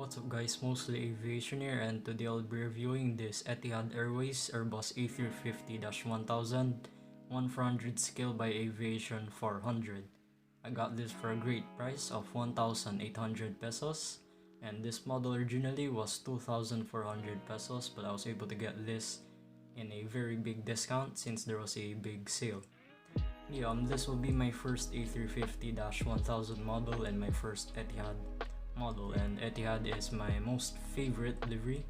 What's up guys, Mostly Aviation here, and today I'll be reviewing this Etihad Airways Airbus A350-1000 1/400 scale by Aviation400. I got this for a great price of 1,800 pesos, and this model originally was 2,400 pesos, but I was able to get this in a very big discount since there was a big sale. This will be my first A350-1000 model and my first Etihad model, and Etihad is my most favorite livery,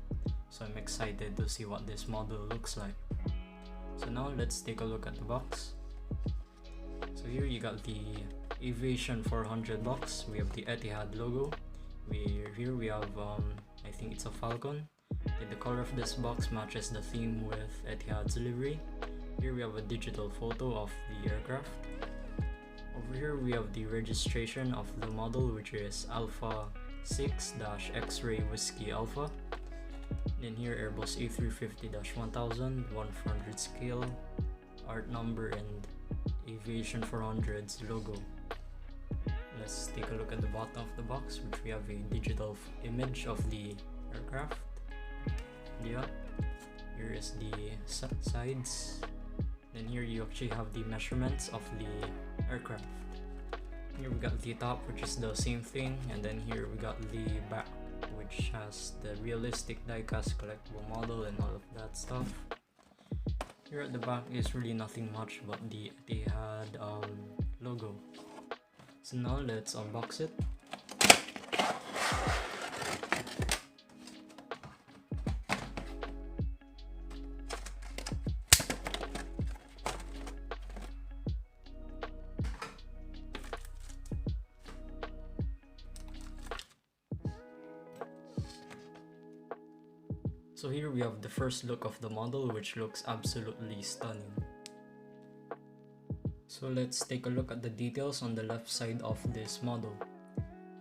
so I'm excited to see what this model looks like. So now let's take a look at the box. So here you got the Aviation400 box. We have the Etihad logo. Here we have I think it's a falcon. The color of this box matches the theme with Etihad's livery. Here we have a digital photo of the aircraft. Over here we have the registration of the model, which is A6-XWA Whiskey Alpha. Then here Airbus A350-1000 1/400 scale, art number, and Aviation400's logo. Let's take a look at the bottom of the box, which we have a digital image of the aircraft. Yeah, here is the sides. Then here you actually have the measurements of the aircraft. Here we got the top, which is the same thing, and then here we got the back, which has the realistic diecast collectible model and all of that stuff. Here at the back is really nothing much but the Etihad logo. So now let's unbox it. So here we have the first look of the model, which looks absolutely stunning. So let's take a look at the details on the left side of this model.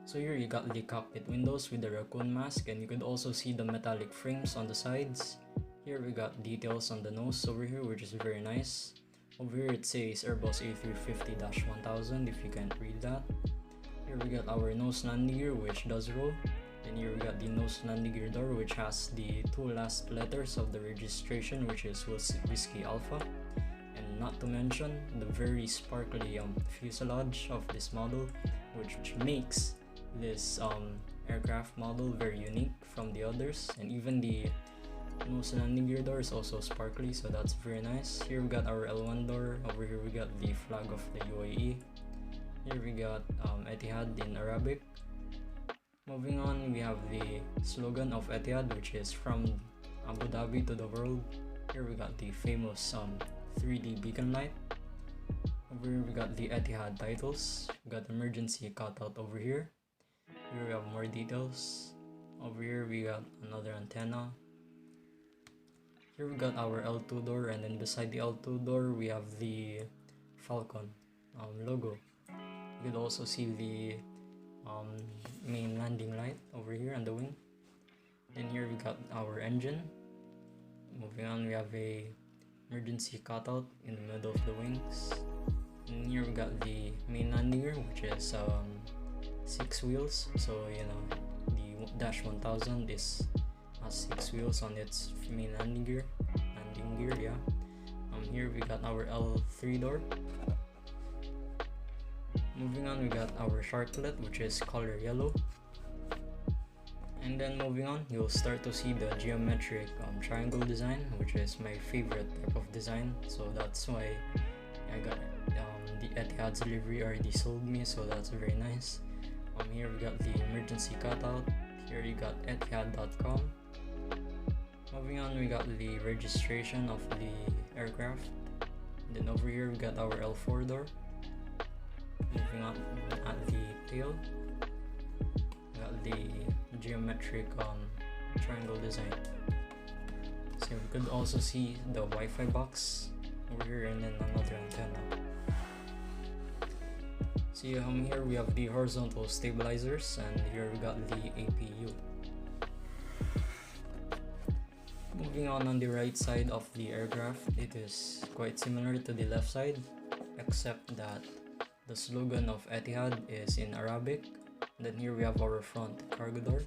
So here you got the cockpit windows with the raccoon mask, and you could also see the metallic frames on the sides. Here we got details on the nose over here, which is very nice. Over here it says Airbus A350-1000 if you can't read that. Here we got our nose landing gear, which does roll. And here we got the nose landing gear door, which has the two last letters of the registration, which is Whiskey Alpha. And not to mention the very sparkly fuselage of this model, which makes this aircraft model very unique from the others. And even the nose landing gear door is also sparkly, so that's very nice. Here we got our L1 door. Over here we got the flag of the UAE. Here we got Etihad in Arabic. Moving on, we have the slogan of Etihad, which is from Abu Dhabi to the world. Here we got the famous 3D beacon light. Over here we got the Etihad titles. We got emergency cutout over here. Here we have more details. Over here we got another antenna. Here we got our L2 door, and then beside the L2 door we have the Falcon logo. You could also see the main landing light over here on the wing. Then here we got our engine. Moving on, we have a emergency cutout in the middle of the wings. And here we got the main landing gear, which is 6 wheels. So you know, the Dash 1000 has 6 wheels on its main landing gear. Yeah. Here we got our L3 door. Moving on, we got our sharklet, which is color yellow. And then moving on, you'll start to see the geometric triangle design, which is my favorite type of design. So that's why I got the Etihad's livery already sold me, so that's very nice. Here we got the emergency cutout. Here you got Etihad.com. Moving on, we got the registration of the aircraft. Then over here we got our L4 door. Moving on at the tail, we got the geometric triangle design. So we could also see the Wi-Fi box over here, and then another antenna. So here we have the horizontal stabilizers, and here we got the APU. Moving on the right side of the aircraft, it is quite similar to the left side, except that the slogan of Etihad is in Arabic. Then here we have our front cargo door.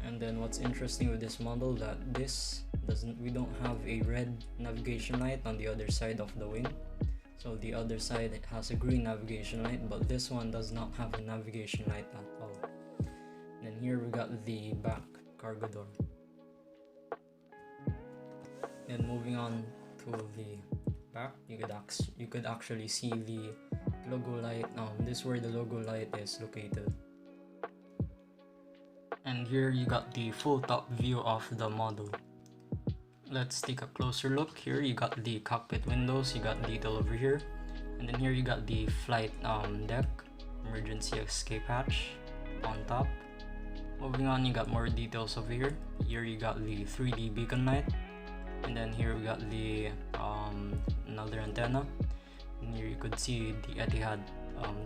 And then what's interesting with this model that we don't have a red navigation light on the other side of the wing. So the other side has a green navigation light, but this one does not have a navigation light at all. And then here we got the back cargo door. Then moving on to the back, you could actually see the logo light. This is where the logo light is located. And here you got the full top view of the model. Let's take a closer look. Here you got the cockpit windows, you got detail over here, and then here you got the flight deck, emergency escape hatch on top. Moving on, you got more details over here. Here you got the 3D beacon light, and then here we got the another antenna, and here you could see the Etihad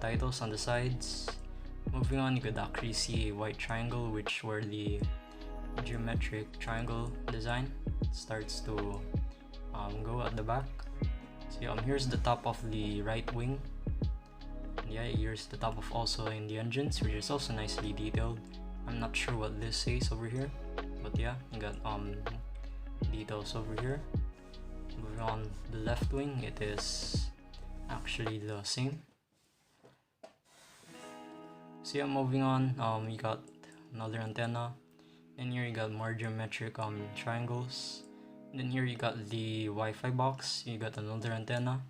titles on the sides. Moving on, you could actually see a white triangle, which where the geometric triangle design starts to go at the back. So here's the top of the right wing. And yeah, here's the top of also in the engines, which is also nicely detailed. I'm not sure what this says over here, but yeah, you got details over here. Moving on the left wing, it is actually the same. So yeah, moving on, you got another antenna, and here you got more geometric triangles, and then here you got the Wi-Fi box, you got another antenna,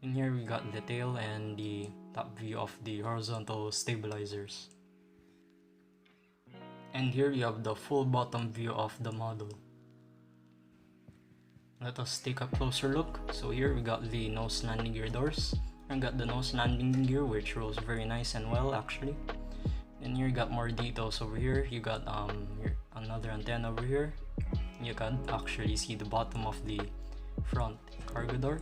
and here we got the tail and the top view of the horizontal stabilizers. And here you have the full bottom view of the model. Let us take a closer look. So here we got the nose landing gear doors. I got the nose landing gear, which rolls very nice and well actually. And here you got more details over here. You got another antenna over here. You can actually see the bottom of the front cargo door.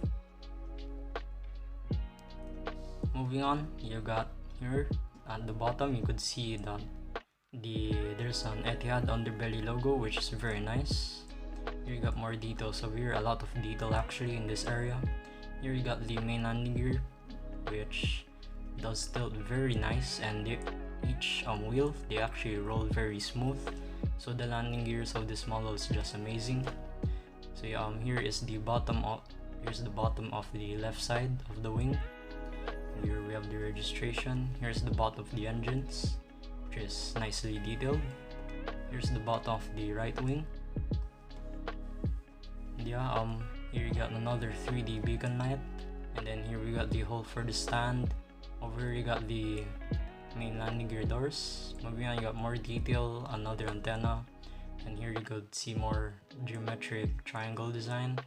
Moving on, you got here at the bottom, you could see that there's an Etihad underbelly logo, which is very nice. Here you got more details over here, a lot of detail actually in this area. Here you got the main landing gear, which does tilt very nice, and each wheel, they actually roll very smooth. So the landing gears of this model is just amazing. So yeah, here is the bottom of the left side of the wing. Here we have the registration. Here's the bottom of the engines, which is nicely detailed. Here's the bottom of the right wing. And yeah, here you got another 3D beacon light, and then here we got the hole for the stand. Over here you got the main landing gear doors. Moving on, you got more detail, another antenna, and here you could see more geometric triangle design.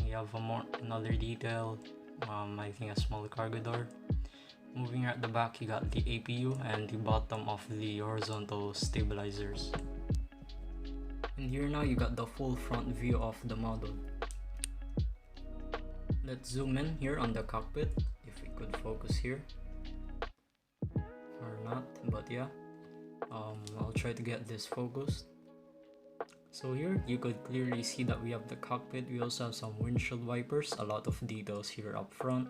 You have another detail, I think a small cargo door. Moving here at the back, you got the APU and the bottom of the horizontal stabilizers. And here now you got the full front view of the model. Let's zoom in here on the cockpit, if we could focus here. Or not, but yeah, I'll try to get this focused. So here you could clearly see that we have the cockpit. We also have some windshield wipers, a lot of details here up front.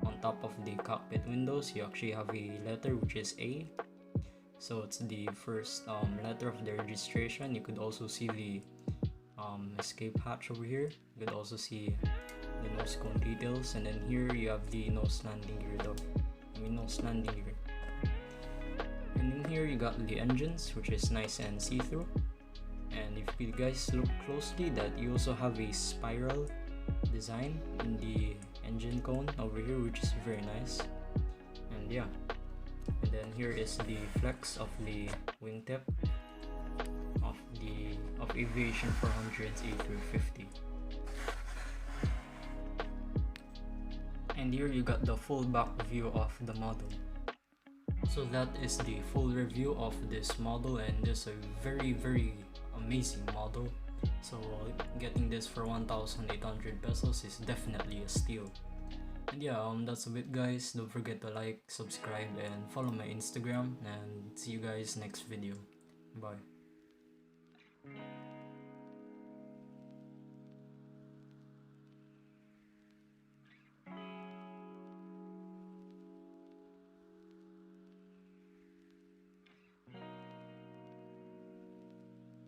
On top of the cockpit windows, you actually have a letter which is A, so it's the first letter of the registration. You could also see the escape hatch over here. You could also see the nose cone details, and then here you have the nose landing gear nose landing gear. And in here you got the engines, which is nice and see-through. And if you guys look closely, that you also have a spiral design in the engine cone over here, which is very nice. And yeah, and then here is the flex of the wingtip of Aviation400's A350. And here you got the full back view of the model. So that is the full review of this model, and this is a very amazing model. So getting this for 1,800 pesos is definitely a steal. And yeah, that's a bit guys. Don't forget to like, subscribe, and follow my Instagram, and see you guys next video. Bye.